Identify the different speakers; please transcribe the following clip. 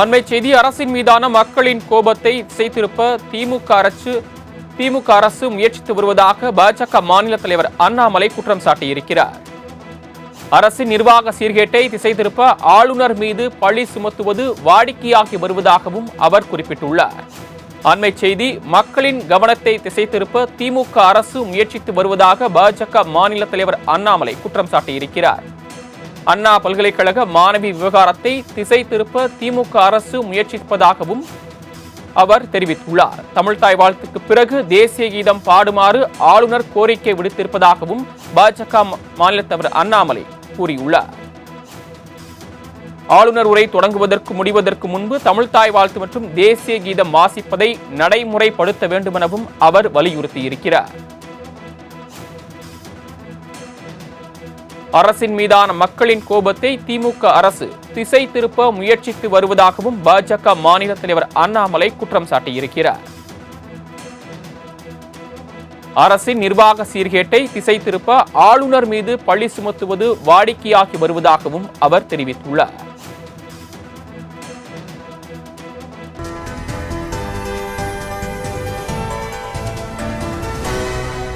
Speaker 1: அண்மை செய்தி. அரசின் மீதான மக்களின் கோபத்தை திசை திருப்ப திமுக அரசு முயற்சித்து வருவதாக பாஜக மாநில தலைவர் அண்ணாமலை குற்றம் சாட்டியிருக்கிறார். அரசின் நிர்வாக சீர்கேட்டை திசை திருப்ப ஆளுநர் மீது பழி சுமத்துவது வாடிக்கையாகி வருவதாகவும் அவர் குறிப்பிட்டுள்ளார். அண்மை செய்தி. மக்களின் கவனத்தை திசை திருப்ப திமுக அரசு முயற்சித்து வருவதாக பாஜக மாநில தலைவர் அண்ணாமலை குற்றம் சாட்டியிருக்கிறார். அண்ணா பல்கலைக்கழக மாணவி விவகாரத்தை திசை திருப்ப திமுக அரசு முயற்சிப்பதாகவும் அவர் தெரிவித்துள்ளார். தமிழ்தாய் வாழ்த்துக்கு பிறகு தேசிய கீதம் பாடுமாறு ஆளுநர் கோரிக்கை விடுத்திருப்பதாகவும் பாஜக மாநில தலைவர் அண்ணாமலை கூறியுள்ளார். ஆளுநர் உரை தொடங்குவதற்கு முடிவதற்கு முன்பு தமிழ்தாய் வாழ்த்து மற்றும் தேசிய கீதம் வாசிப்பதை நடைமுறைப்படுத்த வேண்டுமெனவும் அவர் வலியுறுத்தியிருக்கிறார். அரசின் மீதான மக்களின் கோபத்தை திமுக அரசு திசை திருப்ப முயற்சித்து வருவதாகவும் பாஜக மாநில தலைவர் அண்ணாமலை குற்றம் சாட்டியிருக்கிறார். அரசின் நிர்வாக சீர்கேட்டை திசை திருப்ப ஆளுநர் மீது பழி சுமத்துவது வாடிக்கையாகி வருவதாகவும் அவர் தெரிவித்துள்ளார்.